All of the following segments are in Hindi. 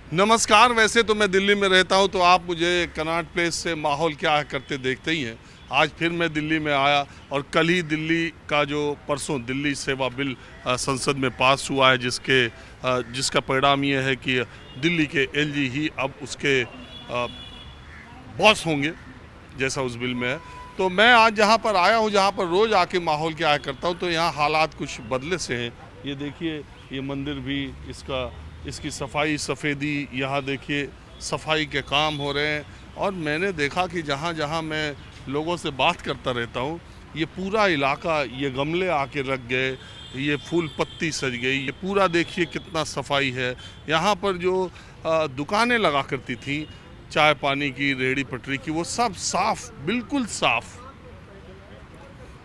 नमस्कार। वैसे तो मैं दिल्ली में रहता हूं, तो आप मुझे कनॉट प्लेस से माहौल क्या है करते देखते ही हैं। आज फिर मैं दिल्ली में आया और कल ही दिल्ली का जो परसों दिल्ली सेवा बिल संसद में पास हुआ है, जिसका परिणाम ये है कि दिल्ली के एलजी ही अब उसके बॉस होंगे, जैसा उस बिल में है। तो मैं आज जहाँ पर आया हूँ, जहाँ पर रोज़ आके माहौल क्या है करता हूँ, तो यहाँ हालात कुछ बदले से हैं। ये देखिए, ये मंदिर भी इसकी सफाई सफ़ेदी, यहाँ देखिए सफाई के काम हो रहे हैं। और मैंने देखा कि जहाँ जहाँ मैं लोगों से बात करता रहता हूँ, ये पूरा इलाका, ये गमले आके रख गए, ये फूल पत्ती सज गई, ये पूरा देखिए कितना सफाई है। यहाँ पर जो दुकानें लगा करती थी, चाय पानी की, रेहड़ी पटरी की, वो सब साफ, बिल्कुल साफ,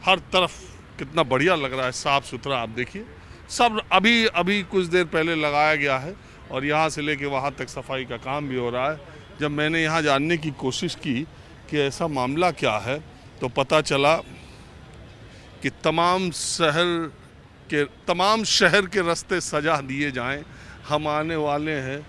हर तरफ कितना बढ़िया लग रहा है, साफ सुथरा। आप देखिए, सब अभी अभी कुछ देर पहले लगाया गया है और यहाँ से लेके वहाँ तक सफाई का काम भी हो रहा है। जब मैंने यहाँ जानने की कोशिश की कि ऐसा मामला क्या है, तो पता चला कि तमाम शहर के रास्ते सजा दिए जाएं, हम आने वाले हैं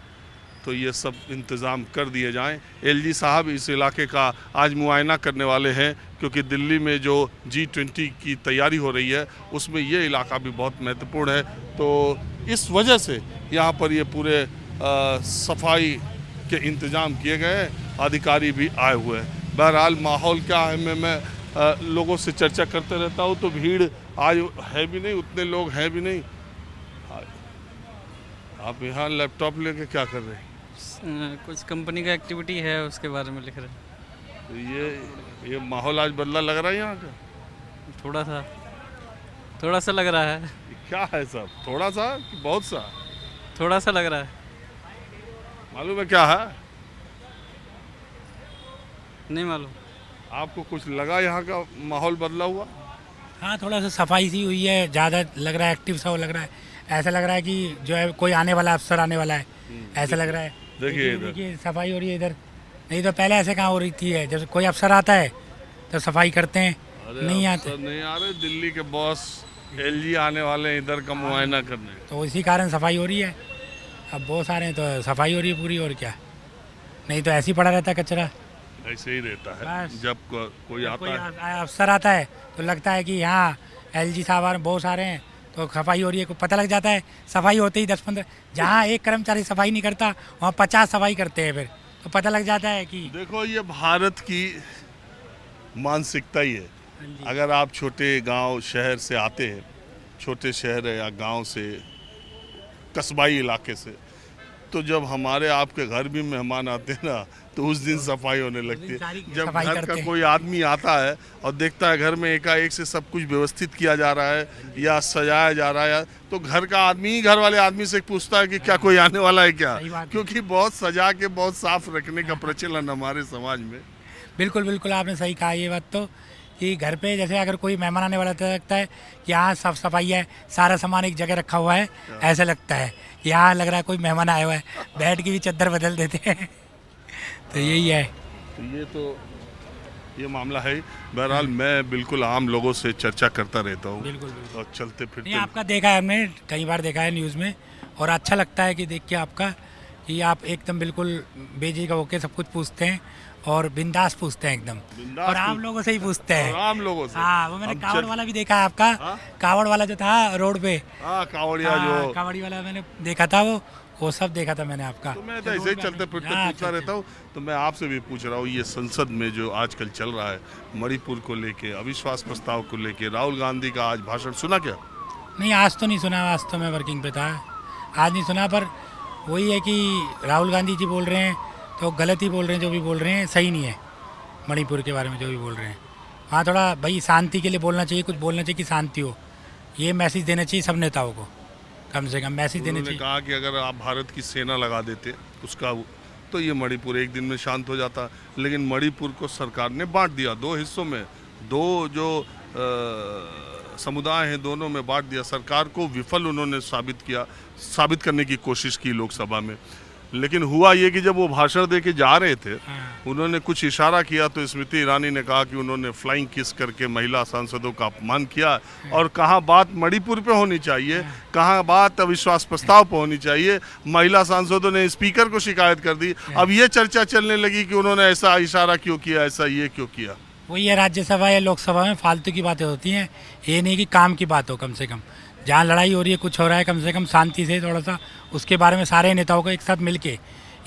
तो ये सब इंतज़ाम कर दिए जाएं। एलजी साहब इस इलाके का आज मुआयना करने वाले हैं, क्योंकि दिल्ली में जो G20 की तैयारी हो रही है, उसमें ये इलाका भी बहुत महत्वपूर्ण है। तो इस वजह से यहाँ पर ये पूरे सफाई के इंतज़ाम किए गए हैं, अधिकारी भी आए हुए हैं। बहरहाल माहौल क्या है, मैं लोगों से चर्चा करते रहता हूँ, तो भीड़ आज है भी नहीं, उतने लोग हैं भी नहीं। आप यहाँ लैपटॉप लेके क्या कर रहे हैं? कुछ कंपनी का एक्टिविटी है, उसके बारे में लिख रहे हैं। तो ये माहौल आज बदला लग रहा है यहाँ का? थोड़ा सा लग रहा है। ये क्या है सब? थोड़ा सा कि बहुत सा? थोड़ा सा लग रहा है। मालूम है क्या है? नहीं मालूम। आपको कुछ लगा यहाँ का माहौल बदला हुआ? हाँ, थोड़ा सा सफाई सी हुई है, ज़्यादा लग रहा है, एक्टिव सा लग रहा है। ऐसा लग रहा है कि जो है कोई आने वाला अफसर आने वाला है, ऐसा लग रहा है। देखिए इधर। देखिए सफाई हो रही है इधर। नहीं तो पहले ऐसे कहाँ हो रही थी है, जब कोई अफसर आता है तो सफाई करते हैं, नहीं आते। नहीं आ रहे, दिल्ली के बॉस एलजी आने वाले हैं इधर का मुआयना करने। तो इसी कारण सफाई हो रही है। अब बहुत सारे हैं तो सफाई हो रही है पूरी, और क्या। नहीं तो ऐसे ही पड़ा रहता है कचरा। ऐसे ही रहता है बस। जब कोई आता है। अफसर आता है तो लगता है कि यहाँ एलजी साहब बहुत सारे हैं तो सफाई हो रही है, को पता लग जाता है। सफाई होते ही 10-15, जहाँ एक कर्मचारी सफाई नहीं करता वहाँ 50 सफाई करते हैं, फिर तो पता लग जाता है कि देखो, ये भारत की मानसिकता ही है। अगर आप छोटे गांव शहर से आते हैं, छोटे शहर या गांव से, कस्बाई इलाके से, तो जब हमारे आपके घर भी मेहमान आते हैं ना, तो उस दिन सफाई होने लगती है। जब सफाई घर करते का हैं। कोई आदमी आता है और देखता है घर में एकाएक से सब कुछ व्यवस्थित किया जा रहा है या सजाया जा रहा है, तो घर का आदमी ही घर वाले आदमी से पूछता है कि क्या कोई आने वाला है क्या, सही बात है। क्योंकि बहुत सजा के बहुत साफ रखने का प्रचलन हमारे समाज में। बिल्कुल बिल्कुल आपने सही कहा ये बात। तो कि घर पे जैसे अगर कोई मेहमान आने वाला, तो लगता है कि यहाँ साफ सफाई है, सारा सामान एक जगह रखा हुआ है, ऐसा लगता है। यहाँ लग रहा है कोई मेहमान आया हुआ है, बेड की भी चादर बदल देते हैं। तो यही है। तो ये मामला है। बहरहाल मैं बिल्कुल आम लोगों से चर्चा करता रहता हूँ बिल्कुल बिल्कुल। और चलते नहीं, फिरते। आपका देखा है हमने, कई बार देखा है न्यूज़ में, और अच्छा लगता है कि देख के आपका, कि आप एकदम बिल्कुल बेझिझक होके सब कुछ पूछते हैं और बिंदास पूछते हैं एकदम। बिंदास और आम पूछ- लोगों से ही पूछते हैं। और आम लोगों से। हाँ, वो मैंने हम कावड़ चल- वाला भी देखा है आपका। हाँ? कावड़ वाला जो था रोड पे, हाँ, कावड़िया हाँ, जो। कावड़ी वाला मैंने देखा था, वो सब देखा था मैंने आपका। तो मैं तो ऐसे ही चलते फिरते हाँ, पूछता रहता हूँ। तो मैं आपसे भी पूछ रहा हूँ, ये संसद में जो आजकल चल रहा है, मणिपुर को लेके, अविश्वास प्रस्ताव को लेके, राहुल गांधी का आज भाषण सुना क्या? नहीं, आज तो नहीं सुना, आज तो मैं वर्किंग पे था, आज नहीं सुना। पर वही है कि राहुल गांधी जी बोल रहे हैं तो गलत ही बोल रहे हैं, जो भी बोल रहे हैं सही नहीं है। मणिपुर के बारे में जो भी बोल रहे हैं, हाँ, थोड़ा भाई शांति के लिए बोलना चाहिए, कुछ बोलना चाहिए कि शांति हो। ये मैसेज देना चाहिए सब नेताओं को, कम से कम मैसेज देना उन्होंने चाहिए। कहा कि अगर आप भारत की सेना लगा देते उसका, तो ये मणिपुर एक दिन में शांत हो जाता। लेकिन मणिपुर को सरकार ने बांट दिया दो हिस्सों में, दो जो समुदाय हैं दोनों में बांट दिया। सरकार को विफल उन्होंने साबित करने की कोशिश की लोकसभा में। लेकिन हुआ ये कि जब वो भाषण दे के जा रहे थे, हाँ। उन्होंने कुछ इशारा किया तो स्मृति ईरानी ने कहा कि उन्होंने फ्लाइंग किस करके महिला सांसदों का अपमान किया, और कहाँ बात मणिपुर पे होनी चाहिए, कहाँ बात अविश्वास प्रस्ताव पे होनी चाहिए, महिला सांसदों ने स्पीकर को शिकायत कर दी। अब ये चर्चा चलने लगी कि उन्होंने ऐसा इशारा क्यों किया, ऐसा ये क्यों किया। वही है, राज्यसभा या लोकसभा में फालतू की बातें होती हैं, ये नहीं कि काम की बात हो। कम से कम जहाँ लड़ाई हो रही है, कुछ हो रहा है, कम से कम शांति से थोड़ा सा उसके बारे में सारे नेताओं को एक साथ मिलके,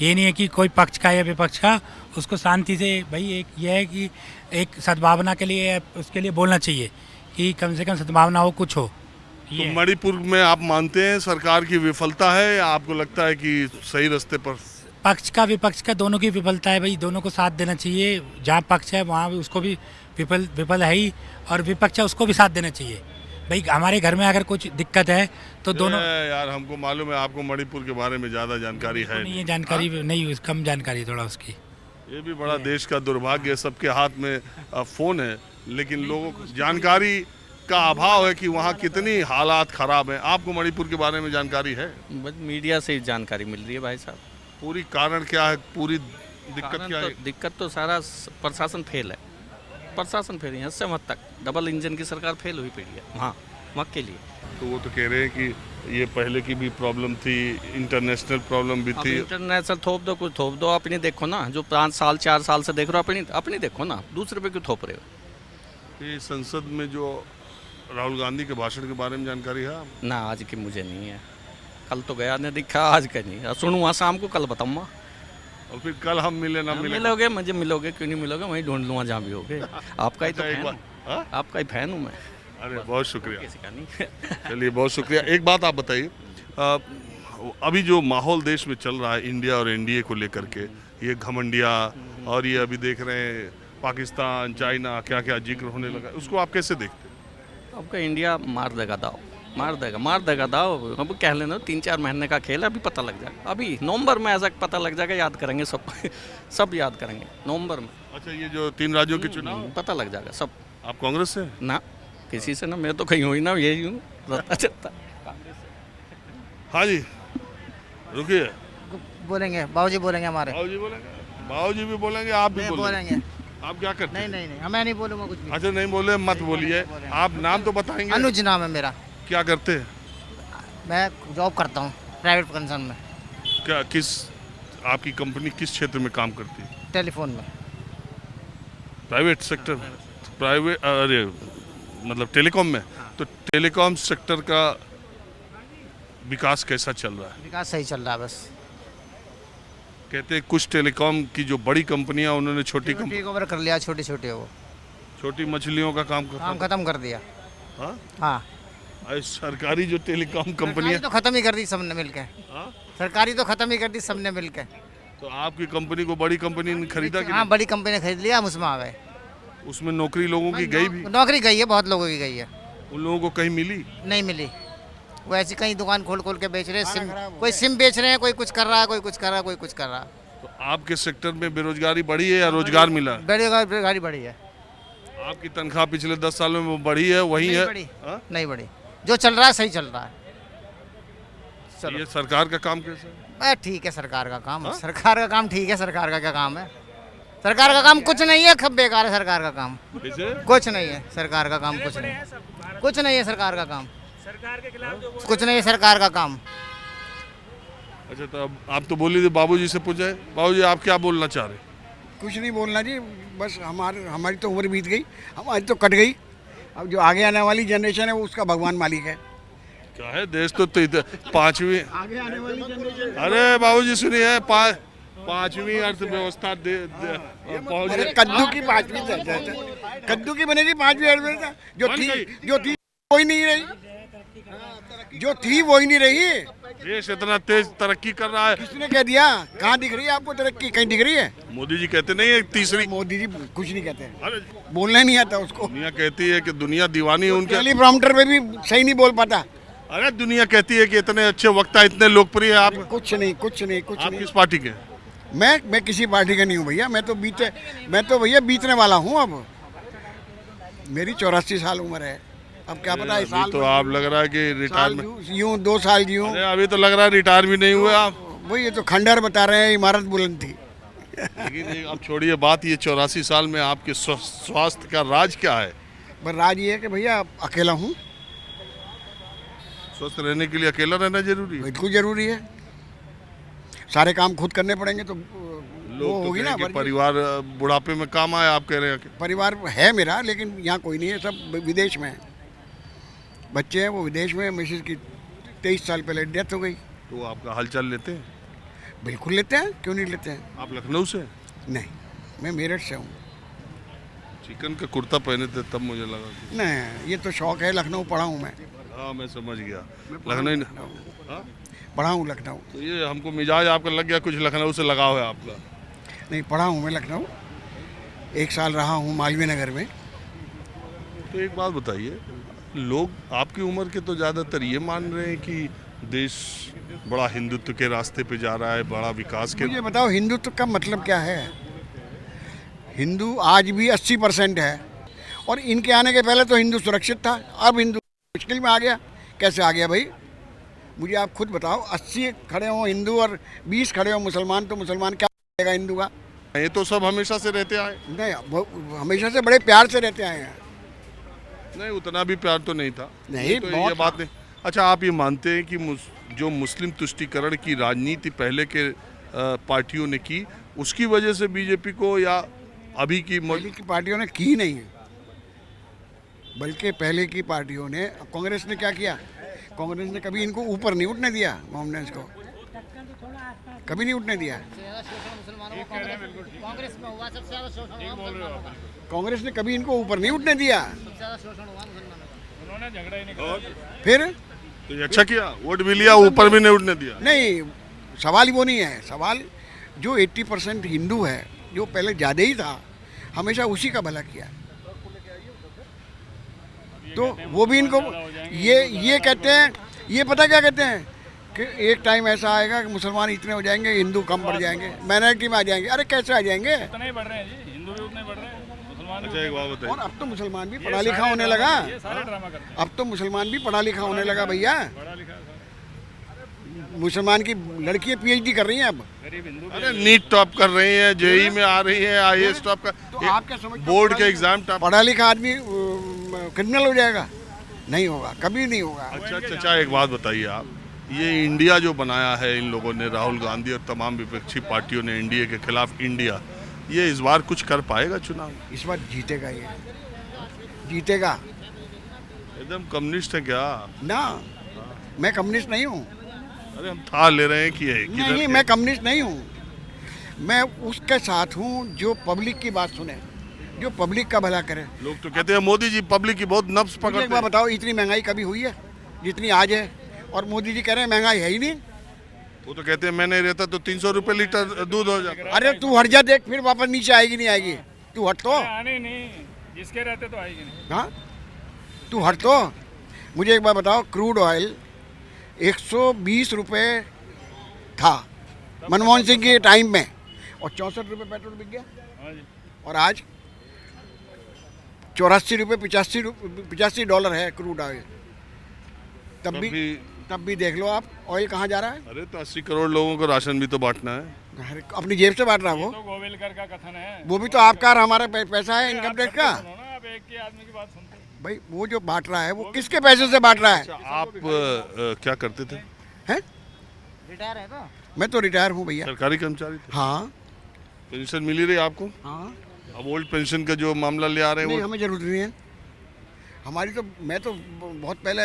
ये नहीं है कि कोई पक्ष का या विपक्ष का, उसको शांति से भाई एक ये है कि एक सद्भावना के लिए उसके लिए बोलना चाहिए कि कम से कम सद्भावना हो, कुछ हो। तो मणिपुर में आप मानते हैं सरकार की विफलता है, या आपको लगता है कि सही रास्ते पर? पक्ष का विपक्ष का दोनों की विफलता है भाई, दोनों को साथ देना चाहिए। जहाँ पक्ष है वहाँ भी उसको भी विफल है ही, और विपक्ष है उसको भी साथ देना चाहिए। भाई हमारे घर में अगर कुछ दिक्कत है तो दोनों, यार हमको मालूम है आपको मणिपुर के बारे में ज़्यादा जानकारी है नहीं, ये जानकारी नहीं, कम जानकारी है थोड़ा उसकी। ये भी बड़ा देश का दुर्भाग्य है, सबके हाथ में फ़ोन है, लेकिन लोगों को जानकारी का अभाव है कि वहाँ कितनी हालात ख़राब हैं। आपको मणिपुर के बारे में जानकारी है? बस मीडिया से ही जानकारी मिल रही है भाई साहब। पूरी कारण क्या है, पूरी दिक्कत क्या है? दिक्कत तो सारा प्रशासन फेल है, प्रशासन फेल है, 80 तक डबल इंजन की सरकार फेल हुई पड़ी है वहाँ के लिए। तो वो तो कह रहे हैं कि ये पहले की भी प्रॉब्लम थी, इंटरनेशनल प्रॉब्लम भी थी। इंटरनेशनल थोप दो, कुछ थोप दो, अपनी देखो ना, जो 5 साल 4 साल से देख रहे हो, अपनी देखो ना, दूसरे पे क्यों थोप रहे हो। ये संसद में जो राहुल गांधी के भाषण के बारे में जानकारी है? ना आज की मुझे नहीं है, कल तो गया ने दिखा, आज का नहीं, सुनूँगा शाम को, कल बताऊँगा। और फिर कल हम मिले ना मिले? मिलोगे, मुझे मिलोगे, क्यों नहीं मिलोगे, वहीं ढूंढ लूँगा जहाँ भी होगे। आपका ही तो एक फैन बार, हूँ, हाँ? आपका ही फैन हूँ मैं। अरे बहुत शुक्रिया, किसी का नहीं। चलिए बहुत शुक्रिया। एक बात आप बताइए, अभी जो माहौल देश में चल रहा है इंडिया और एनडीए को लेकर के, ये घमंडिया, और ये अभी देख रहे हैं पाकिस्तान, चाइना, क्या क्या जिक्र होने लगा, उसको आप कैसे देखते हैं? आपका इंडिया मार देगा दाव, मार देगा दाव। अब कह लेना 3-4 महीने का खेल है, अभी पता लग जाएगा। अभी नवंबर में ऐसा पता लग जाएगा, याद करेंगे सब सब याद करेंगे नवंबर में। अच्छा, ये जो 3 राज्यों के चुनाव, पता लग जाएगा सब। आप कांग्रेस से? ना, किसी से ना, मैं तो कहीं हुई ना, यही हूँ, रहता चलता। हाँ जी, रुकिए, बोलेंगे बाबूजी, बोलेंगे हमारे बाबूजी बोलेंगे, बाबूजी भी बोलेंगे, आप भी बोलेंगे। आप क्या करते हैं? नहीं, मैं नहीं बोलूँगा कुछ भी। अच्छा, नहीं बोले मत बोलिए, आप नाम तो बताएंगे। अनुज नाम है मेरा। क्या करते हैं? मैं जॉब करता हूँ प्राइवेट कंसर्न में। क्या, किस, आपकी कंपनी किस क्षेत्र में काम करती है? टेलीफोन में। प्राइवेट सेक्टर, प्राइवेट, अरे मतलब टेलीकॉम में। तो टेलीकॉम सेक्टर का विकास कैसा चल रहा है? विकास सही चल रहा है, बस कहते हैं कुछ टेलीकॉम की जो बड़ी कंपनियां, उन्होंने छोटी टेक ओवर कर लिया, छोटे छोटे वो छोटी मछलियों का काम काम खत्म कर दिया। हाँ? हाँ, और सरकारी जो टेलीकॉम कंपनियां, तो खत्म ही कर दी सबने मिलके। हाँ? सरकारी तो खत्म ही कर दी सबने मिलके। तो आपकी कंपनी को बड़ी कंपनी ने खरीदा कि हाँ, बड़ी कंपनी ने खरीद लिया, हम उसमें आ गए। नहीं? उसमें नौकरी लोगों की गई भी? नौकरी गई है, बहुत लोगों की गई है। उन लोगों को कहीं मिली? नहीं मिली, वो ऐसी कहीं दुकान खोल खोल के बेच रहे हैं, सिम, कोई सिम बेच रहे हैं, कोई कुछ कर रहा है, कोई कुछ कर रहा है, कोई कुछ कर रहा है। तो आपके सेक्टर में बेरोजगारी बढ़ी है या रोजगार मिला? बेरोजगारी बढ़ी है। आपकी तनख्वाह पिछले 10 सालों में वो बढ़ी है, वही नहीं है? बढ़ी, हाँ? नहीं बढ़ी। जो चल रहा है सही चल रहा है। चलो, ये सरकार का काम कैसा है? ठीक है सरकार का काम। हाँ? सरकार का काम ठीक है, सरकार का क्या काम है? सरकार का काम कुछ नहीं है, खब बेकार है सरकार का काम। कैसे? कुछ नहीं है सरकार का काम, कुछ नहीं, कुछ नहीं है सरकार का काम, सरकार के खिलाफ कुछ नहीं है सरकार का काम। अच्छा, तो अब आप तो बोली थी बाबूजी से पूछे, बाबूजी आप क्या बोलना चाह रहे? कुछ नहीं बोलना जी, बस हमारी तो उम्र बीत गई, हमारी तो कट गई। अब जो आगे आने वाली जनरेशन है वो उसका भगवान मालिक है। क्या है, देश तो 5वीं, आगे आने वाली जनरेशन, अरे बाबूजी सुनिए, 5वीं अर्थव्यवस्था पहुंच अरे गई। कद्दू की 5वीं, कद्दू की बनेगी 5वीं अर्थव्यवस्था। जो थी वही नहीं रही, जो थी वही नहीं रही। देश इतना तेज तरक्की कर रहा है। किसने कह दिया? कहाँ दिख रही है आपको तरक्की? कहीं दिख रही है? मोदी जी कहते नहीं है तीसरी? मोदी जी कुछ नहीं कहते, अरे बोलना नहीं आता उसको। दुनिया कहती है कि दुनिया दीवानी है उनके। टेलीप्रॉम्प्टर पे भी सही नहीं बोल पाता। अरे दुनिया कहती है कि इतने अच्छे वक्ता, इतने लोकप्रिय है आप। कुछ नहीं, कुछ नहीं, कुछ आप नहीं। किस पार्टी के? मैं किसी पार्टी का नहीं हूँ भैया, मैं तो भैया बीतने वाला हूँ। अब मेरी 84 साल उम्र है, अब क्या पता है अभी तो आप लग रहा है कि रिटायरमेंट, यूँ 2 साल जीऊँ। अरे अभी तो लग रहा है रिटायर भी नहीं हुए आप। वो ये तो खंडहर बता रहे हैं, इमारत बुलंद थी। लेकिन अब छोड़िए बात, ये 84 साल में आपके स्वास्थ्य का राज क्या है? पर राज ये है कि भैया अकेला हूँ, स्वस्थ रहने के लिए अकेला रहना जरूरी है। बिल्कुल जरूरी है। सारे काम खुद करने पड़ेंगे तो वो लोग तो होगी ना। कहें कि परिवार बुढ़ापे में काम आए, आप कह रहे हैं कि परिवार है मेरा, लेकिन यहाँ कोई नहीं है, सब विदेश में है। बच्चे हैं वो विदेश में, मिसेज की 23 साल पहले डेथ हो गई। तो आपका हालचाल लेते हैं? बिल्कुल लेते हैं, क्यों नहीं लेते हैं। आप लखनऊ से? नहीं, मैं मेरठ से हूँ। चिकन का कुर्ता पहने थे तब मुझे लगा कि नहीं, ये तो शौक है, लखनऊ पढ़ा हूँ मैं। हाँ मैं समझ गया, लखनऊ। हाँ? पढ़ा हूँ लखनऊ। तो ये हमको मिजाज आपका लग गया, कुछ लखनऊ से लगाव है आपका। नहीं, पढ़ा हूँ मैं लखनऊ, 1 साल रहा हूँ मालवीय नगर में। तो एक बात बताइए, लोग आपकी उम्र के तो ज़्यादातर ये मान रहे हैं कि देश बड़ा हिंदुत्व के रास्ते पे जा रहा है, बड़ा विकास के। मुझे बताओ हिंदुत्व का मतलब क्या है। हिंदू आज भी 80% है, और इनके आने के पहले तो हिंदू सुरक्षित था, अब हिंदू मुश्किल में आ गया। कैसे आ गया भाई, मुझे आप खुद बताओ। 80 खड़े हों हिंदू और 20 खड़े हों मुसलमान, तो मुसलमान क्या करेगा हिंदू का। ये तो सब हमेशा से रहते आए। नहीं, वो हमेशा से बड़े प्यार से रहते आए हैं। नहीं, उतना भी प्यार तो नहीं था। नहीं, तो बहुत ये बात नहीं। अच्छा, आप ये मानते हैं कि जो मुस्लिम तुष्टीकरण की राजनीति पहले के पार्टियों ने की, उसकी वजह से बीजेपी को, या अभी की पहले की पार्टियों ने की नहीं है, बल्कि पहले की पार्टियों ने, कांग्रेस ने क्या किया, कांग्रेस ने कभी इनको ऊपर नहीं उठने दिया, मोहम्मद को कभी नहीं उठने दिया। कांग्रेस ने कभी इनको ऊपर नहीं उठने दिया। फिर तो ये अच्छा किया, वोट भी लिया, ऊपर भी नहीं उठने दिया। नहीं, सवाल वो नहीं है। सवाल जो 80% हिंदू है, जो पहले ज़्यादा ही था, हमेशा उसी का भला किया। तो वो भी इनको ये कहते हैं, ये पता क्या कहते हैं कि एक टाइम ऐसा आएगा कि मुसलमान इतने हो जाएंगे, हिंदू कम बढ़ जाएंगे, माइनॉरिटी में आ जाएंगे। अरे कैसे आ जाएंगे, उतने ही बढ़ रहे हैं जी, हिंदू भी उतने बढ़ रहे हैं, मुसलमान भी। अच्छा, एक बात बताइए। और अब तो मुसलमान भी पढ़ा लिखा होने लगा। ये सारे ड्रामा करते हैं। अब तो मुसलमान भी पढ़ा लिखा होने लगा भैया। पढ़ा लिखा है सारा। मुसलमान की लड़कियां PhD कर रही हैं अब। गरीब हिंदू अरे नीट टॉप कर रही है, JEE में आ रही है, IAS टॉप तो का, आप क्या समझते हो, बोर्ड के एग्जाम टॉप। पढ़ा लिखा आदमी क्रिमिनल हो जाएगा? नहीं होगा, कभी नहीं होगा। अच्छा चाचा, एक बात बताइए आप, ये इंडिया जो बनाया है इन लोगों ने, राहुल गांधी और तमाम विपक्षी पार्टियों ने एनडीए के खिलाफ इंडिया, ये इस बार कुछ कर पाएगा चुनाव? इस बार जीतेगा, ये जीतेगा। एकदम कम्युनिस्ट है क्या? ना, मैं कम्युनिस्ट नहीं हूँ। अरे हम था ले रहे हैं कि नहीं, मैं कम्युनिस्ट नहीं हूँ। मैं उसके साथ हूँ जो पब्लिक की बात सुने, जो पब्लिक का भला करे। लोग तो कहते हैं मोदी जी पब्लिक की बहुत नब्ज मुझे पकड़ते एक बात हैं। बताओ, इतनी महंगाई कभी हुई है जितनी आज है? और मोदी जी कह रहे हैं महंगाई है ही नहीं। वो तो कहते हैं मैं नहीं रहता तो 300 रुपये लीटर दूध हो जाता। अरे तू हट जा, देख फिर वापस नीचे आएगी नहीं आएगी। तू हट तो। आने नहीं, जिसके रहते तो आएगी नहीं। हाँ, तू हट तो। मुझे एक बात बताओ, क्रूड ऑयल 120 रुपये था मनमोहन सिंह के टाइम में, और 64 रुपये पेट्रोल बिक गया। हाँ जी। और आज 84 रुपये, 85 डॉलर है क्रूड ऑयल। तब भी देख लो आप, ऑयल कहाँ जा रहा है। अरे तो 80 करोड़ लोगों को राशन भी तो बांटना है। अरे अपनी जेब से बांट रहा है वो। तो गोविलकर का कथन है। वो भी तो आपका और हमारा पैसा है, इनकम टैक्स का। सुनो ना, आप एक के आदमी की बात सुनते हैं। भाई वो जो बांट रहा है वो किसके पैसे से बांट रहा है? अच्छा, आप क्या करते थे? हैं? रिटायर है तो मैं तो रिटायर हूँ भैया। सरकारी कर्मचारी थे? हाँ पेंशन मिली रही आपको? हाँ। अब ओल्ड पेंशन का जो मामला ले आ रहे हैं नहीं, वो हमें जरूरत नहीं है हमारी तो। मैं तो बहुत पहले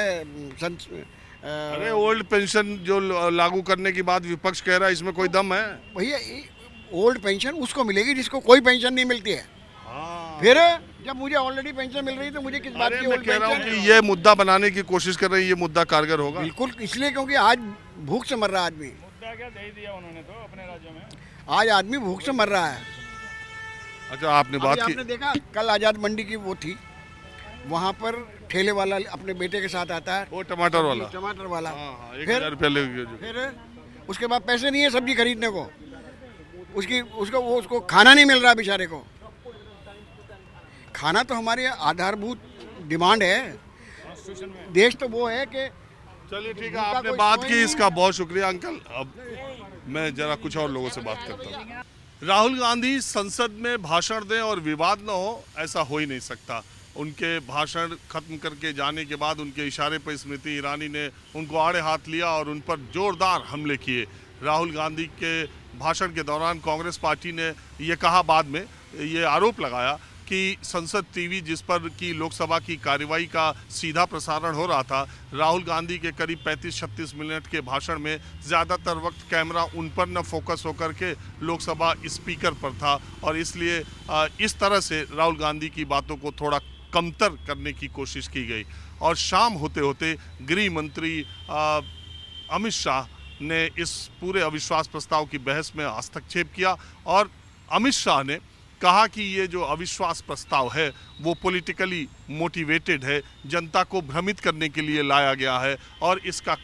अरे ओल्ड पेंशन जो लागू करने की बात विपक्ष कह रहा है, इसमें कोई दम है? भैया ओल्ड पेंशन उसको मिलेगी जिसको कोई पेंशन नहीं मिलती है। हाँ। फिर जब मुझे ऑलरेडी पेंशन मिल रही है तो मुझे किस बात अरे की मैं ओल्ड कह रहा हूँ पेंशन? कि ये मुद्दा बनाने की कोशिश कर रहे हैं, ये मुद्दा कारगर होगा? बिल्कुल, इसलिए क्योंकि आज भूख से मर रहा है आदमी। मुद्दा क्या दे ही दिया उन्होंने तो अपने राज्यों में। आज आदमी भूख से मर रहा है। अच्छा, आपने बात की, आपने देखा कल आज़ाद मंडी की वो थी, वहाँ पर ठेले वाला अपने बेटे के साथ आता है, वो टमाटर वाला। टमाटर वाला। हाँ, 1000 फिर रुपया लेके जो। फिर उसके बाद पैसे नहीं है सब्जी खरीदने को, उसको खाना नहीं मिल रहा बेचारे को। खाना तो हमारी आधारभूत डिमांड है। देश तो वो है कि चलिए ठीक है, आपने बात की, इसका बहुत शुक्रिया अंकल। अब मैं जरा कुछ और लोगों से बात करता हूँ। राहुल गांधी संसद में भाषण दें और विवाद न हो, ऐसा हो ही नहीं सकता। उनके भाषण खत्म करके जाने के बाद उनके इशारे पर स्मृति ईरानी ने उनको आड़े हाथ लिया और उन पर जोरदार हमले किए। राहुल गांधी के भाषण के दौरान कांग्रेस पार्टी ने ये कहा, बाद में ये आरोप लगाया कि संसद टीवी जिस पर की लोकसभा की कार्यवाही का सीधा प्रसारण हो रहा था, राहुल गांधी के करीब 35-36 मिनट के भाषण में ज़्यादातर वक्त कैमरा उन पर न फोकस होकर के लोकसभा स्पीकर पर था और इसलिए इस तरह से राहुल गांधी की बातों को थोड़ा कमतर करने की कोशिश की गई। और शाम होते होते गृह मंत्री अमित शाह ने इस पूरे अविश्वास प्रस्ताव की बहस में हस्तक्षेप किया और अमित शाह ने कहा कि ये जो अविश्वास प्रस्ताव है वो पॉलिटिकली मोटिवेटेड है, जनता को भ्रमित करने के लिए लाया गया है और इसका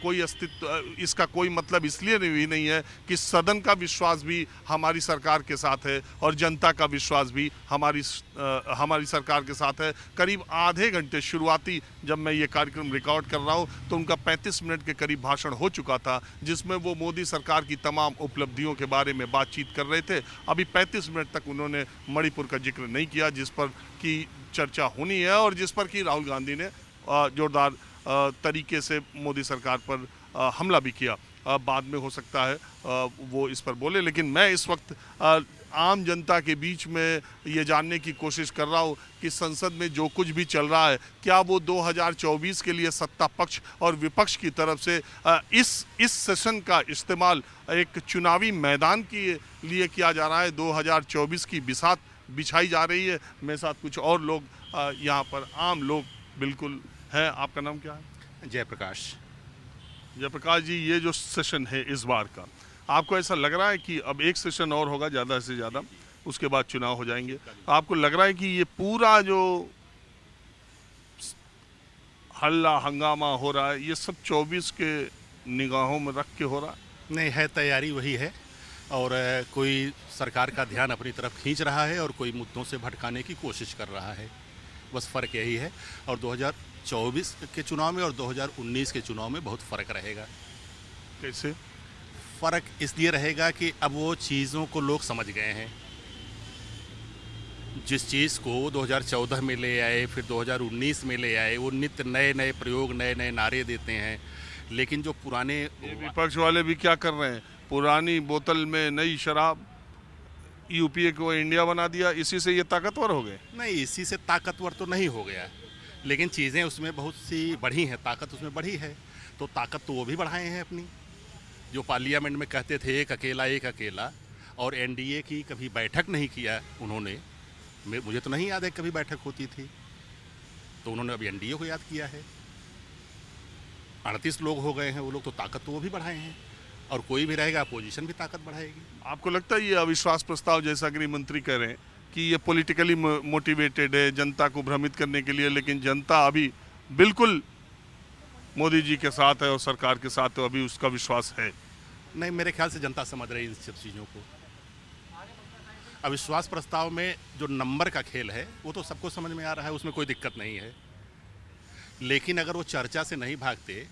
कोई मतलब इसलिए भी नहीं है कि सदन का विश्वास भी हमारी सरकार के साथ है और जनता का विश्वास भी हमारी सरकार के साथ है। करीब आधे घंटे शुरुआती जब मैं ये कार्यक्रम रिकॉर्ड कर रहा हूँ तो उनका 35 मिनट के करीब भाषण हो चुका था, जिसमें वो मोदी सरकार की तमाम उपलब्धियों के बारे में बातचीत कर रहे थे। अभी 35 मिनट तक उन्होंने मणिपुर का जिक्र नहीं किया, जिस पर की चर्चा होनी है और जिस पर कि राहुल गांधी ने जोरदार तरीके से मोदी सरकार पर हमला भी किया। बाद में हो सकता है वो इस पर बोले, लेकिन मैं इस वक्त आम जनता के बीच में ये जानने की कोशिश कर रहा हूँ कि संसद में जो कुछ भी चल रहा है, क्या वो 2024 के लिए सत्ता पक्ष और विपक्ष की तरफ से इस सेशन का इस्तेमाल एक चुनावी मैदान के लिए किया जा रहा है। 2024 की बिसात बिछाई जा रही है। मेरे साथ कुछ और लोग यहाँ पर आम लोग बिल्कुल हैं। आपका नाम क्या है? जयप्रकाश। जयप्रकाश जी, ये जो सेशन है इस बार का, आपको ऐसा लग रहा है कि अब एक सेशन और होगा ज़्यादा से ज़्यादा, उसके बाद चुनाव हो जाएंगे, आपको लग रहा है कि ये पूरा जो हल्ला हंगामा हो रहा है ये सब 24 के निगाहों में रख के हो रहा है? नहीं है, तैयारी वही है और कोई सरकार का ध्यान अपनी तरफ खींच रहा है और कोई मुद्दों से भटकाने की कोशिश कर रहा है, बस फ़र्क यही है। और 2024 के चुनाव में और 2019 के चुनाव में बहुत फ़र्क रहेगा। कैसे फ़र्क? इसलिए रहेगा कि अब वो चीज़ों को लोग समझ गए हैं। जिस चीज़ को 2014 में ले आए, फिर 2019 में ले आए, वो नित्य नए नए प्रयोग, नए नए नारे देते हैं, लेकिन जो पुराने विपक्ष वाले भी क्या कर रहे हैं, पुरानी बोतल में नई शराब, यूपीए को इंडिया बना दिया, इसी से ये ताकतवर हो गए? नहीं, इसी से ताकतवर तो नहीं हो गया, लेकिन चीज़ें उसमें बहुत सी बढ़ी हैं, ताकत उसमें बढ़ी है, तो ताकत तो वो भी बढ़ाए हैं अपनी। जो पार्लियामेंट में कहते थे एक अकेला और एनडीए की कभी बैठक नहीं किया उन्होंने, मुझे तो नहीं याद है कभी बैठक होती थी, तो उन्होंने अभी एनडीए को याद किया है। 38 लोग हो गए हैं वो लोग, तो ताकत तो वो भी बढ़ाए हैं और कोई भी रहेगा अपोजिशन भी ताकत बढ़ाएगी। आपको लगता है ये अविश्वास प्रस्ताव, जैसा गृह मंत्री कह रहे हैं कि ये पॉलिटिकली मोटिवेटेड है, जनता को भ्रमित करने के लिए, लेकिन जनता अभी बिल्कुल मोदी जी के साथ है और सरकार के साथ है, अभी उसका विश्वास है? नहीं, मेरे ख्याल से जनता समझ रही है इन सब चीज़ों को। अविश्वास प्रस्ताव में जो नंबर का खेल है वो तो सबको समझ में आ रहा है, उसमें कोई दिक्कत नहीं है, लेकिन अगर वो चर्चा से नहीं भागते,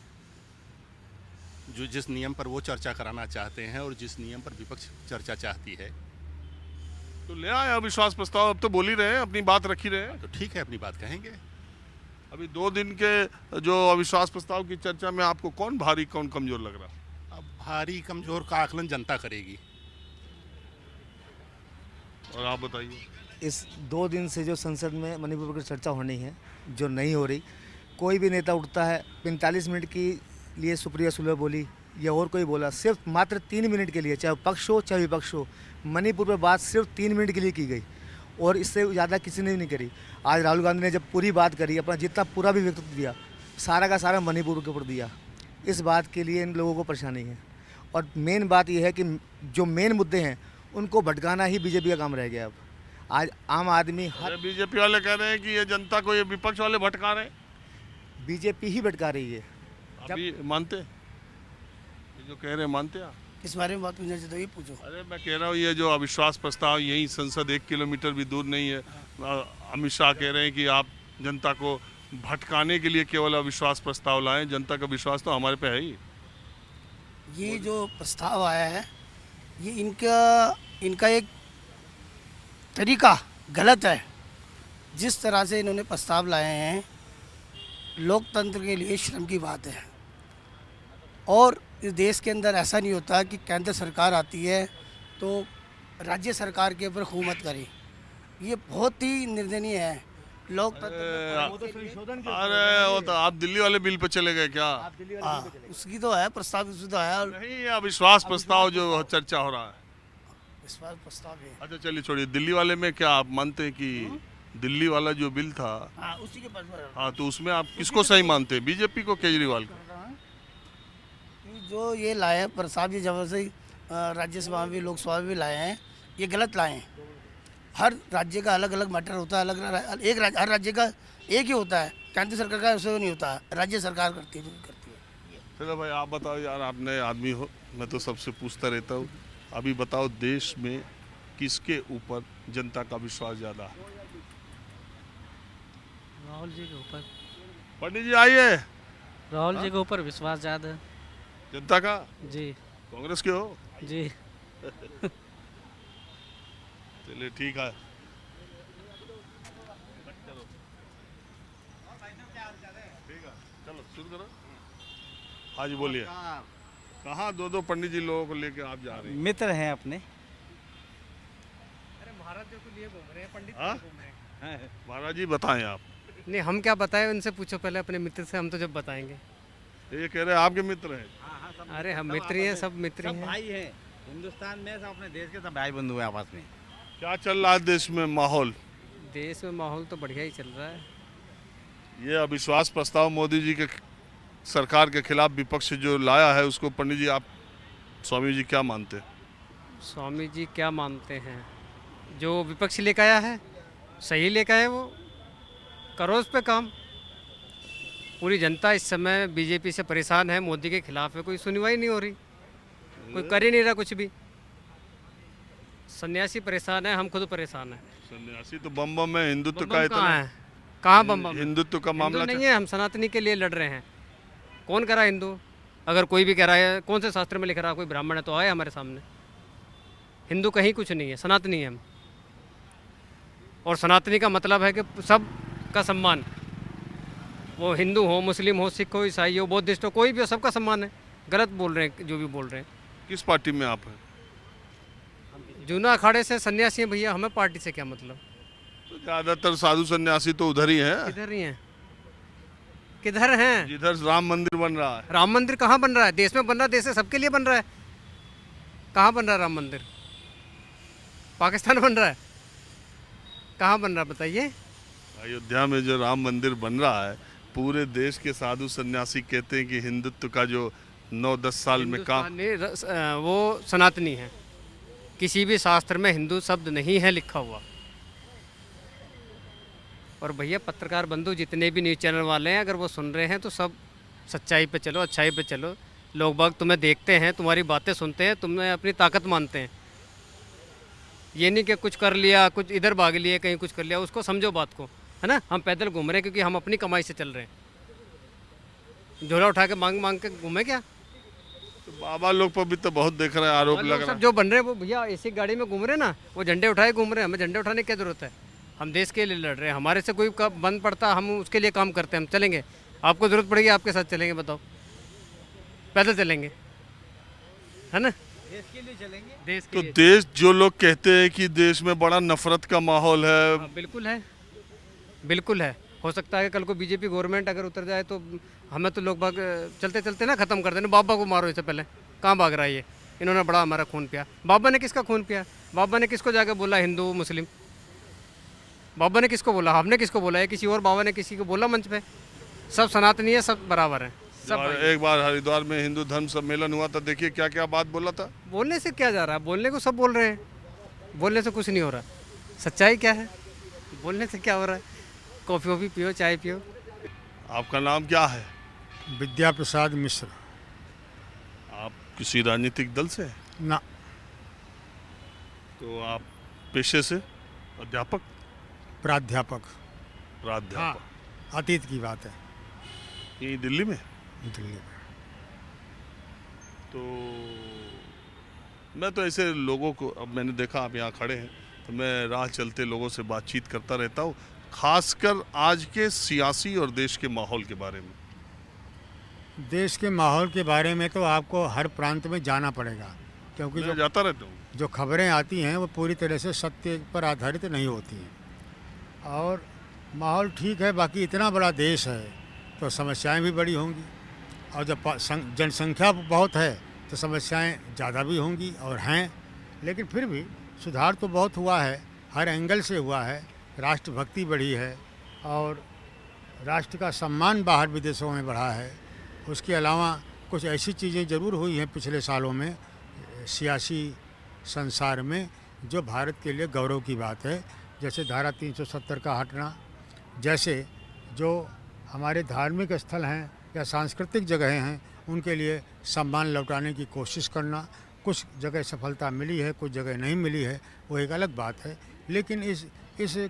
जो जिस नियम पर वो चर्चा कराना चाहते हैं और जिस नियम पर विपक्ष चर्चा चाहती है, तो ले आए अविश्वास प्रस्ताव। अब तो बोल ही रहे हैं, अपनी बात रख ही रहे हैं, तो ठीक है, अपनी बात कहेंगे। अभी 2 दिन के जो अविश्वास प्रस्ताव की चर्चा में आपको कौन भारी कौन कमजोर लग रहा? अब भारी कमजोर का आकलन जनता करेगी। और आप बताइए। इस 2 दिन से जो संसद में मणिपुर पर चर्चा होनी है, जो नहीं हो रही, कोई भी नेता उठता है 45 मिनट के लिए सुप्रिया सुले बोली या और कोई बोला, सिर्फ मात्र 3 मिनट के लिए, चाहे पक्ष हो चाहे विपक्ष हो, मणिपुर पर बात सिर्फ 3 मिनट के लिए की गई और इससे ज़्यादा किसी ने नहीं करी। आज राहुल गांधी ने जब पूरी बात करी, अपना जितना पूरा भी व्यक्तित्व दिया, सारा का सारा मणिपुर के ऊपर दिया। इस बात के लिए इन लोगों को परेशानी है और मेन बात यह है कि जो मेन मुद्दे हैं उनको भटकाना ही बीजेपी का काम रह गया। अब आज आम आदमी बीजेपी वाले कह रहे हैं कि ये जनता को ये विपक्ष वाले भटका रहे हैं, बीजेपी ही भटका रही है। अभी मानते ये जो कह रहे हैं, मानते आप? किस बारे में बात पूछना चाहते हो ये पूछो। अरे मैं कह रहा हूँ ये जो अविश्वास प्रस्ताव, यही संसद 1 किलोमीटर भी दूर नहीं है, अमित शाह कह रहे हैं कि आप जनता को भटकाने के लिए केवल अविश्वास प्रस्ताव लाए? जनता का विश्वास तो हमारे पे है ही। ये जो प्रस्ताव आया है ये इनका एक तरीका गलत है। जिस तरह से इन्होंने प्रस्ताव लाए हैं लोकतंत्र के लिए शर्म की बात है। और इस देश के अंदर ऐसा नहीं होता कि केंद्र सरकार आती है तो राज्य सरकार के ऊपर हुकूमत करे। ये बहुत ही निर्दयनीय है लोकतंत्र। अरे वो तो आप दिल्ली वाले बिल पे चले गए क्या? उसकी तो है प्रस्ताव, उसकी तो है। नहीं, अविश्वास प्रस्ताव जो चर्चा हो रहा है। विश्वास प्रस्ताव है। अच्छा चलिए छोड़िए, दिल्ली वाले में क्या आप मानते हैं कि दिल्ली वाला जो बिल था, उसी के पास हाँ, तो उसमें आप किसको सही मानते हैं, बीजेपी को, केजरीवाल को? जो ये लाए हैं प्रस्ताव, ये जब से राज्यसभा में भी लोकसभा में भी लाए हैं, ये गलत लाए हैं। हर राज्य का अलग अलग मैटर होता है, हर राज्य का एक ही होता है। केंद्र सरकार का ऐसा नहीं होता, राज्य सरकार करती है। चलो भाई आप बताओ यार, आप नए आदमी हो, मैं तो सबसे पूछता रहता हूँ। अभी बताओ देश में किसके ऊपर जनता का विश्वास ज़्यादा है? राहुल जी के ऊपर। पंडित जी आइए। राहुल जी के ऊपर विश्वास ज़्यादा है। जनता का? जी। कांग्रेस के हो? जी। चलिए ठीक है। चलो शुरू करो। हाँ जी बोलिए। कहाँ दो पंडित जी लोगों को लेके आप जा रहे हैं? मित्र हैं अपने। अरे महाराज जी को लिए घूम रहे हैं, पंडित हाँ? घूम रहे हैं। महाराज जी बताएं आप। नहीं, हम क्या बताएं, उनसे पूछो पहले अपने मित्र से, हम तो जब बताएंगे। ये कह रहे हैं आपके मित्र हैं? अरे हम मित्र ही हैं, सब मित्र ही हैं। भाई हैं हिंदुस्तान में, सब अपने देश के सब भाई बंधु हैं आपस में। क्या चल रहा है देश में माहौल? देश में माहौल तो बढ़िया ही चल रहा है। ये अविश्वास प्रस्ताव मोदी जी के सरकार के खिलाफ विपक्ष जो लाया है, उसको पंडित जी आप, स्वामी जी क्या मानते हैं? स्वामी जी क्या मानते हैं? जो विपक्ष लेकर आया है सही लेकर आए, वो करो उस पर काम। पूरी जनता इस समय बीजेपी से परेशान है, मोदी के खिलाफ है, कोई सुनवाई नहीं हो रही, कोई कर ही नहीं रहा कुछ भी। सन्यासी परेशान है, हम खुद परेशान हैं। सन्यासी तो बम बम है, हिंदुत्व का कहाँ है? कहाँ बम बम? हिंदुत्व का मामला नहीं है, हम सनातनी के लिए लड़ रहे हैं। कौन कह रहा है हिंदू? अगर कोई भी कह रहा है, कौन से शास्त्र में लिख रहा है कोई ब्राह्मण है तो आए हमारे सामने। हिंदू कहीं कुछ नहीं है, सनातनी है हम। और सनातनी का मतलब है कि सब का सम्मान, वो हिंदू हो, मुस्लिम हो, सिख हो, ईसाई हो, बौद्धिस्ट हो, कोई भी हो, सबका सम्मान है। गलत बोल रहे हैं जो भी बोल रहे हैं। किस पार्टी में आप हैं? जूना अखाड़े से सन्यासी हैं भैया, हमें पार्टी से क्या मतलब। तो ज़्यादातर साधु सन्यासी तो उधर ही हैं। किधर ही हैं? किधर हैं? जिधर राम मंदिर बन रहा है। राम मंदिर कहाँ बन रहा है? देश में बन रहा है, देश में सबके लिए बन रहा है। कहाँ बन रहा है राम मंदिर? पाकिस्तान बन रहा है? कहाँ बन रहा है बताइए? अयोध्या में जो राम मंदिर बन रहा है, पूरे देश के साधु सन्यासी कहते हैं कि हिंदुत्व का जो 9-10 साल में काम, वो सनातनी है। किसी भी शास्त्र में हिंदू शब्द नहीं है लिखा हुआ। और भैया पत्रकार बंधु जितने भी न्यूज़ चैनल वाले हैं, अगर वो सुन रहे हैं तो सब सच्चाई पे चलो, अच्छाई पे चलो। लोग बाग तुम्हें देखते हैं, तुम्हारी बातें सुनते हैं, तुम्हें अपनी ताकत मानते हैं। ये नहीं कि कुछ कर लिया, कुछ इधर भाग लिए, कहीं कुछ कर लिया, उसको समझो बात को, है ना। हम पैदल घूम रहे हैं क्योंकि हम अपनी कमाई से चल रहे हैं। झोला उठा के मांग मांग के घूमे क्या? तो बाबा लोग पर भी तो बहुत देख रहे हैं, आरोप लग रहा है। जो बन रहे हैं वो भैया ऐसी गाड़ी में घूम रहे हैं ना, वो झंडे उठाए घूम रहे हैं। हमें झंडे उठाने की क्या जरूरत है? हम देश के लिए लड़ रहे हैं। हमारे से कोई बंद पड़ता, हम उसके लिए काम करते हैं, हम चलेंगे। आपको ज़रूरत पड़ेगी आपके साथ चलेंगे, बताओ। पैदल चलेंगे, है ना, देश के लिए चलेंगे। देश के तो लिए। देश, जो लोग कहते हैं कि देश में बड़ा नफरत का माहौल है। हाँ, बिल्कुल है, बिल्कुल है। हो सकता है कि कल को बीजेपी गवर्नमेंट अगर उतर जाए तो हमें तो लोग भाग चलते चलते ना ख़त्म कर देना। बाबा को मारो इससे पहले। कहाँ भाग रहा है ये? इन्होंने बड़ा हमारा खून पिया। बाबा ने किसका खून पिया? बाबा ने किसको जाकर बोला हिंदू मुस्लिम? बाबा ने किसको बोला? हमने किसको बोला है? किसी और बाबा ने किसी को बोला मंच पे? सब सनातनी है, सब बराबर हैं, सब भाई। एक बार हरिद्वार में हिंदू धर्म सम्मेलन हुआ था, देखिए क्या क्या बात बोला था। बोलने से क्या जा रहा है? बोलने को सब बोल रहे हैं, बोलने से कुछ नहीं हो रहा। सच्चाई क्या है? बोलने से क्या हो रहा है? कॉफ़ी वॉफ़ी पियो, चाय पियो। आपका नाम क्या है? विद्या प्रसाद मिश्र। आप किसी राजनीतिक दल से हैं? ना। तो आप पेशे से अध्यापक? प्राध्यापक। प्राध्यापक। हाँ। अतीत की बात है। यही दिल्ली में? दिल्ली में। तो मैं तो ऐसे लोगों को, अब मैंने देखा आप यहाँ खड़े हैं तो मैं राह चलते लोगों से बातचीत करता रहता हूँ, खासकर आज के सियासी और देश के माहौल के बारे में। देश के माहौल के बारे में तो आपको हर प्रांत में जाना पड़ेगा, क्योंकि मैं जाता रहता हूँ। जो खबरें आती हैं वो पूरी तरह से सत्य पर आधारित नहीं होती हैं। और माहौल ठीक है, बाकी इतना बड़ा देश है तो समस्याएं भी बड़ी होंगी, और जब जनसंख्या बहुत है तो समस्याएं ज़्यादा भी होंगी और हैं। लेकिन फिर भी सुधार तो बहुत हुआ है, हर एंगल से हुआ है। राष्ट्रभक्ति बढ़ी है और राष्ट्र का सम्मान बाहर विदेशों में बढ़ा है। उसके अलावा कुछ ऐसी चीज़ें ज़रूर हुई हैं पिछले सालों में सियासी संसार में जो भारत के लिए गौरव की बात है, जैसे धारा 370 का हटना, जैसे जो हमारे धार्मिक स्थल हैं या सांस्कृतिक जगहें हैं उनके लिए सम्मान लौटाने की कोशिश करना। कुछ जगह सफलता मिली है, कुछ जगह नहीं मिली है, वो एक अलग बात है। लेकिन इस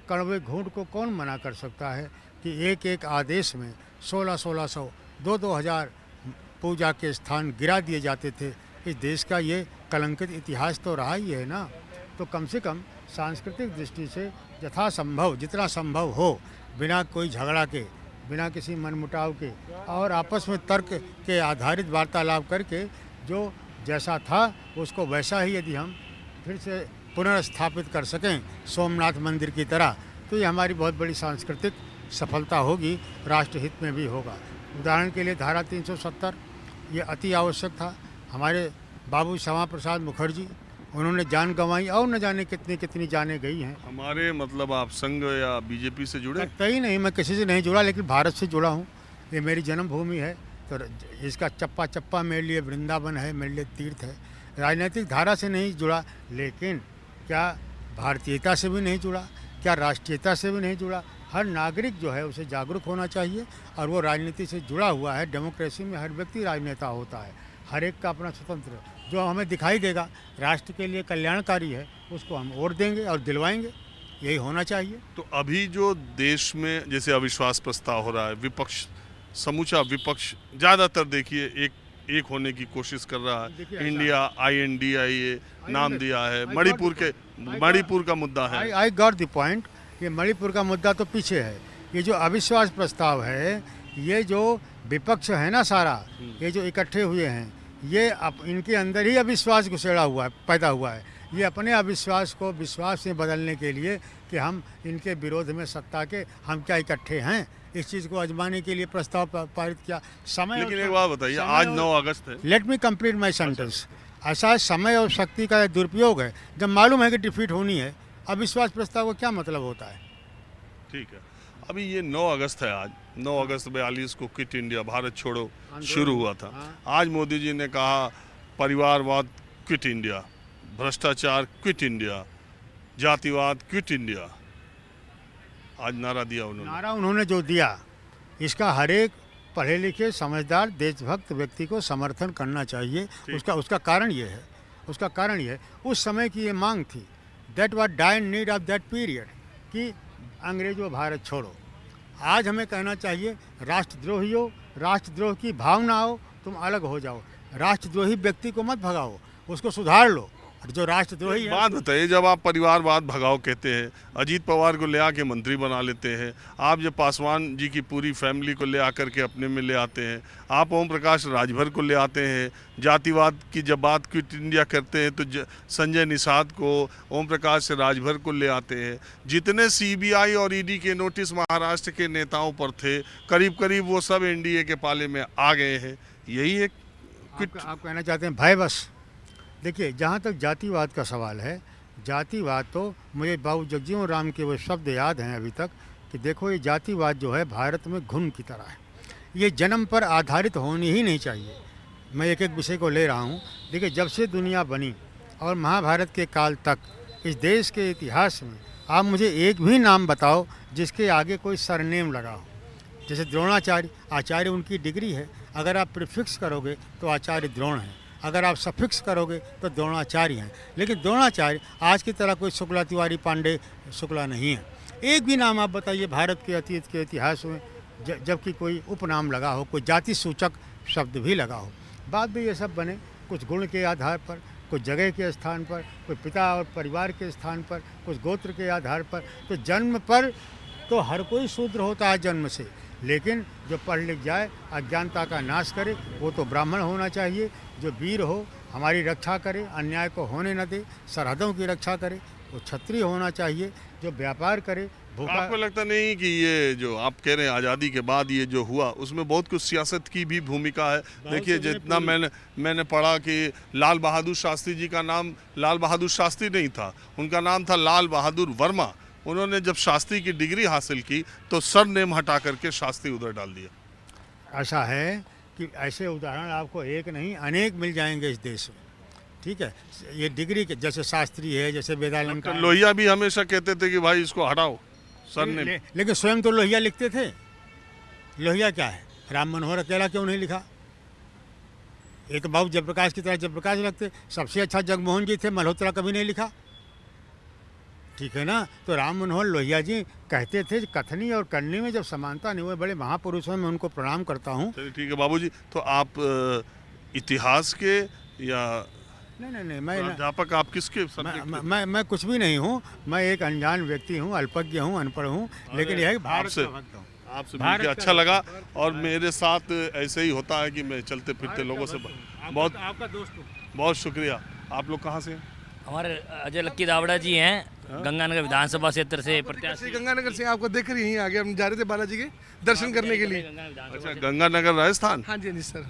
कड़वे घूंट को कौन मना कर सकता है कि एक एक आदेश में 1600 2,000 पूजा के स्थान गिरा दिए जाते थे। इस देश का ये कलंकित इतिहास तो रहा ही है ना। तो कम से कम सांस्कृतिक दृष्टि से यथासंभव जितना संभव हो, बिना कोई झगड़ा के, बिना किसी मनमुटाव के और आपस में तर्क के आधारित वार्तालाप करके जो जैसा था उसको वैसा ही यदि हम फिर से पुनर्स्थापित कर सकें सोमनाथ मंदिर की तरह, तो ये हमारी बहुत बड़ी सांस्कृतिक सफलता होगी, राष्ट्रहित में भी होगा। उदाहरण के लिए धारा 370 ये अति आवश्यक था। हमारे बाबू श्यामा प्रसाद मुखर्जी, उन्होंने जान गंवाई और न जाने कितनी कितनी जानें गई हैं। हमारे मतलब आप संघ या बीजेपी से जुड़े? कहीं नहीं, मैं किसी से नहीं जुड़ा, लेकिन भारत से जुड़ा हूँ। ये मेरी जन्मभूमि है, तो इसका चप्पा चप्पा मेरे लिए वृंदावन है, मेरे लिए तीर्थ है। राजनीतिक धारा से नहीं जुड़ा, लेकिन क्या भारतीयता से भी नहीं जुड़ा, क्या राष्ट्रीयता से भी नहीं जुड़ा। हर नागरिक जो है उसे जागरूक होना चाहिए और वो राजनीति से जुड़ा हुआ है। डेमोक्रेसी में हर व्यक्ति राजनेता होता है, हर एक का अपना स्वतंत्र, जो हमें दिखाई देगा राष्ट्र के लिए कल्याणकारी है उसको हम वोट देंगे और दिलवाएंगे, यही होना चाहिए। तो अभी जो देश में जैसे अविश्वास प्रस्ताव हो रहा है, विपक्ष, समूचा विपक्ष ज़्यादातर देखिए एक होने की कोशिश कर रहा है। इंडिया INDIA नाम दिया है, मणिपुर का मुद्दा है। I got the point. ये मणिपुर का मुद्दा तो पीछे है, ये जो अविश्वास प्रस्ताव है, ये जो विपक्ष है ना सारा, ये जो इकट्ठे हुए हैं, ये इनके अंदर ही अविश्वास घुसेड़ा हुआ है, पैदा हुआ है। ये अपने अविश्वास को विश्वास में बदलने के लिए कि हम इनके विरोध में सत्ता के हम क्या इकट्ठे हैं, इस चीज़ को आजमाने के लिए प्रस्ताव पारित किया। समय, लेकिन एक बात बताइए, आज 9 अगस्त है। Let me complete my sentence. ऐसा समय और शक्ति का दुरुपयोग है। जब मालूम है कि डिफीट होनी है, अविश्वास प्रस्ताव का क्या मतलब होता है? ठीक है, अभी ये 9 अगस्त है। आज 9 अगस्त 42 को क्विट इंडिया, भारत छोड़ो शुरू हुआ था। आज मोदी जी ने कहा परिवारवाद क्विट इंडिया, भ्रष्टाचार क्विट इंडिया, जातिवाद क्विट इंडिया। आज नारा दिया उन्होंने। नारा उन्होंने जो दिया, इसका हर एक पढ़े लिखे समझदार देशभक्त व्यक्ति को समर्थन करना चाहिए। उसका कारण ये है, उस समय की ये मांग थी, that was dire need of that period, कि अंग्रेजों भारत छोड़ो। आज हमें कहना चाहिए राष्ट्रद्रोहियों, राष्ट्रद्रोह की भावना हो, तुम अलग हो जाओ। राष्ट्रद्रोही व्यक्ति को मत भगाओ, उसको सुधार लो। जो राष्ट्रद्रोही है, बात बताइए, जब आप परिवारवाद भगाओ कहते हैं, अजीत पवार को ले आके मंत्री बना लेते हैं, आप जब पासवान जी की पूरी फैमिली को ले आकर के अपने में ले आते हैं, आप ओम प्रकाश राजभर को ले आते हैं, जातिवाद की जब बात क्विट इंडिया करते हैं तो संजय निषाद को, ओम प्रकाश राजभर को ले आते हैं। जितने CBI और ED के नोटिस महाराष्ट्र के नेताओं पर थे, करीब करीब वो सब NDA के पाले में आ गए हैं। यही एक आप कहना चाहते हैं भाई? बस देखिए, जहाँ तक जातिवाद का सवाल है, जातिवाद तो मुझे बाबू जगजीवन राम के वो शब्द याद हैं अभी तक कि देखो, ये जातिवाद जो है भारत में घुन की तरह है। ये जन्म पर आधारित होनी ही नहीं चाहिए। मैं एक एक विषय को ले रहा हूँ। देखिए, जब से दुनिया बनी और महाभारत के काल तक इस देश के इतिहास में आप मुझे एक भी नाम बताओ जिसके आगे कोई सरनेम लगा हो। जैसे द्रोणाचार्य, आचार्य उनकी डिग्री है, अगर आप प्रीफिक्स करोगे तो आचार्य द्रोण है, अगर आप सफिक्स करोगे तो द्रोणाचार्य हैं। लेकिन द्रोणाचार्य आज की तरह कोई शुक्ला तिवारी पांडे शुक्ला नहीं है। एक भी नाम आप बताइए भारत के अतीत के इतिहास में जबकि कोई उपनाम लगा हो, कोई जाति सूचक शब्द भी लगा हो। बाद में ये सब बने कुछ गुण के आधार पर, कुछ जगह के स्थान पर, कोई पिता और परिवार के स्थान पर, कुछ गोत्र के आधार पर। तो जन्म पर तो हर कोई शूद्र होता है जन्म से, लेकिन जो पढ़ लिख जाए, अज्ञानता का नाश करे, वो तो ब्राह्मण होना चाहिए। जो वीर हो, हमारी रक्षा करे, अन्याय को होने न दे, सरहदों की रक्षा करे, वो क्षत्रिय होना चाहिए। जो व्यापार करे, आपको लगता नहीं कि ये जो आप कह रहे हैं आज़ादी के बाद ये जो हुआ उसमें बहुत कुछ सियासत की भी भूमिका है? देखिए, जितना मैंने पढ़ा कि लाल बहादुर शास्त्री जी का नाम लाल बहादुर शास्त्री नहीं था, उनका नाम था लाल बहादुर वर्मा। उन्होंने जब शास्त्री की डिग्री हासिल की तो सर नेम हटा करके शास्त्री उधर डाल दिया। ऐसा है कि ऐसे उदाहरण आपको एक नहीं अनेक मिल जाएंगे इस देश में। ठीक है, ये डिग्री के जैसे शास्त्री है, जैसे वेदालंकार। तो लोहिया भी हमेशा कहते थे कि भाई इसको हटाओ सर नेम। लेकिन स्वयं तो लोहिया लिखते थे। लोहिया क्या है? राम मनोहर अकेला क्यों नहीं लिखा? ये तो बाबू जयप्रकाश की तरह जयप्रकाश लगते। सबसे अच्छा जगमोहन जी थे, मल्होत्रा कभी नहीं लिखा। ठीक है ना? तो राम मनोहर लोहिया जी कहते थे कथनी और करनी में जब समानता नहीं हुए, बड़े महापुरुषों में उनको प्रणाम करता हूँ। ठीक है बाबूजी, तो आप इतिहास के या नहीं मैं अध्यापक आप किसके? मैं कुछ भी नहीं हूँ। मैं एक अनजान व्यक्ति हूँ, अल्पज्ञ हूँ, अनपढ़ हूँ, लेकिन यह भारत का भक्त हूँ। आपसे मिलकर अच्छा लगा और मेरे साथ ऐसे ही होता है कि मैं चलते फिरते लोगों से बहुत आपका दोस्त हूँ। बहुत शुक्रिया। आप लोग कहाँ से हैं? हमारे अजय लक्की दावड़ा जी हैं, गंगानगर विधानसभा क्षेत्र से प्रत्याशी। गंगानगर से आपको देख रही यहीं आ गए, हम जा रहे थे बालाजी के दर्शन करने के लिए। अच्छा, गंगानगर राजस्थान? हाँ जी, हाँ जी सर।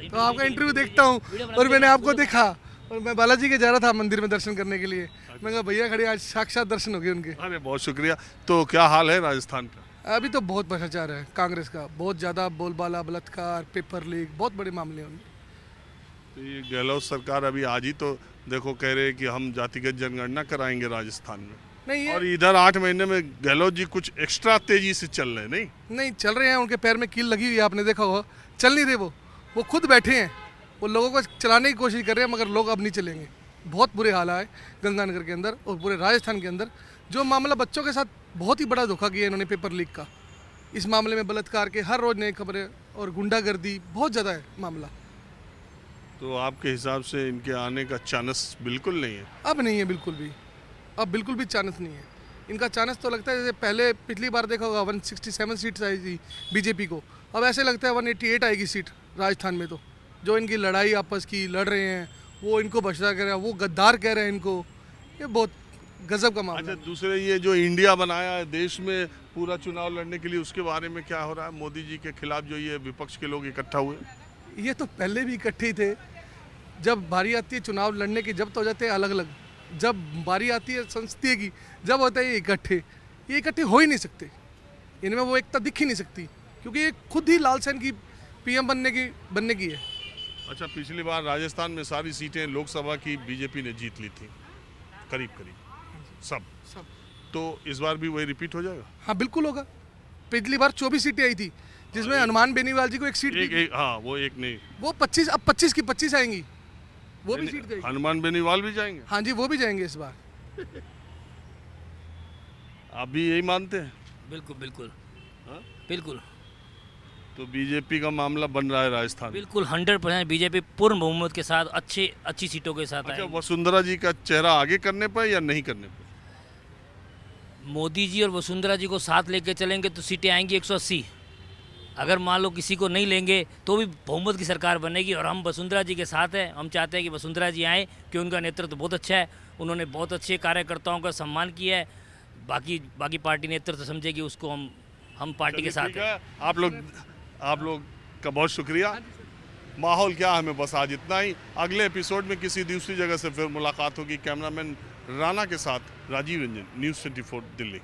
तो आपका इंटरव्यू देखता हूँ और मैंने आपको देखा और मैं बालाजी के जा रहा था मंदिर में दर्शन करने के लिए। मैं कहा भैया खड़े, आज साक्षात दर्शन हो गए उनके। अरे बहुत शुक्रिया। तो क्या हाल है राजस्थान का? अभी तो बहुत भ्रष्टाचार है कांग्रेस का, बहुत ज़्यादा बोलबाला, बलात्कार, पेपर लीक, बहुत बड़े मामले हैं उनके। तो ये गहलोत सरकार अभी आज ही तो देखो कह रहे हैं कि हम जातिगत जनगणना कराएंगे राजस्थान में, नहीं और इधर 8 महीने में गहलोत जी कुछ एक्स्ट्रा तेजी से चल रहे हैं। नहीं चल रहे हैं, उनके पैर में कील लगी हुई है, आपने देखा होगा। चल नहीं रहे वो खुद बैठे हैं, वो लोगों को चलाने की कोशिश कर रहे हैं, मगर लोग अब नहीं चलेंगे। बहुत बुरे हाल है गंगानगर के अंदर और पूरे राजस्थान के अंदर। जो मामला बच्चों के साथ बहुत ही बड़ा धोखा किया इन्होंने पेपर लीक का, इस मामले में बलात्कार के हर रोज नई खबरें और गुंडागर्दी बहुत ज़्यादा है मामला। तो आपके हिसाब से इनके आने का चांस बिल्कुल नहीं है? अब नहीं है बिल्कुल भी, अब बिल्कुल भी चांस नहीं है इनका। चांस तो लगता है जैसे पहले पिछली बार देखा होगा 167 सीट्स आई थी बीजेपी को, अब ऐसे लगता है 188 आएगी सीट राजस्थान में। तो जो इनकी लड़ाई आपस की लड़ रहे हैं, वो इनको भ्रष्टाचार कह रहे हैं, वो गद्दार कह रहे हैं इनको, ये बहुत गजब का मामला। अच्छा, दूसरे ये जो इंडिया बनाया है देश में पूरा चुनाव लड़ने के लिए, उसके बारे में क्या हो रहा है? मोदी जी के खिलाफ जो ये विपक्ष के लोग इकट्ठा हुए, ये तो पहले भी इकट्ठे ही थे। जब बारी आती है चुनाव लड़ने की, जब तो हो जाते हैं अलग अलग, जब बारी आती है संसदीय की, जब होता है ये इकट्ठे हो ही नहीं सकते। इनमें वो एकता दिख ही नहीं सकती, क्योंकि ये खुद ही लाल सेन की पीएम बनने की है। अच्छा, पिछली बार राजस्थान में सारी सीटें लोकसभा की बीजेपी ने जीत ली थी, करीब सब। तो इस बार भी वही रिपीट हो जाएगा? हाँ बिल्कुल होगा। पिछली बार 24 सीटें आई थी, जिसमें हनुमान बेनीवाल जी को एक सीट हाँ वो एक नहीं, वो 25, अब 25 की 25 आएंगी, वो भी सीट जाएगी। हनुमान बेनीवाल भी जाएंगे? हाँ जी, वो भी जाएंगे इस बार। आप भी यही मानते हैं? बिल्कुल बिल्कुल बिल्कुल। तो बीजेपी का मामला बन रहा है राजस्थान? बिल्कुल 100% बीजेपी पूर्ण बहुमत के साथ अच्छी सीटों के साथ। अच्छा, वसुंधरा जी का चेहरा आगे करने पर या नहीं करने पर? मोदी जी और वसुंधरा जी को साथ लेके चलेंगे तो सीटें आएंगी 180। अगर मान लो किसी को नहीं लेंगे तो भी बहुमत की सरकार बनेगी, और हम वसुंधरा जी के साथ हैं। हम चाहते हैं कि वसुंधरा जी आएँ, कि उनका नेतृत्व बहुत अच्छा है, उन्होंने बहुत अच्छे कार्यकर्ताओं का सम्मान किया है। बाकी पार्टी नेतृत्व समझेगी उसको, हम पार्टी के साथ हैं। आप लोग का बहुत शुक्रिया। माहौल क्या हमें बस आज इतना ही। अगले एपिसोड में किसी दूसरी जगह से फिर मुलाकात होगी। कैमरामैन राणा के साथ राजीव रंजन, न्यूज़ 24 दिल्ली।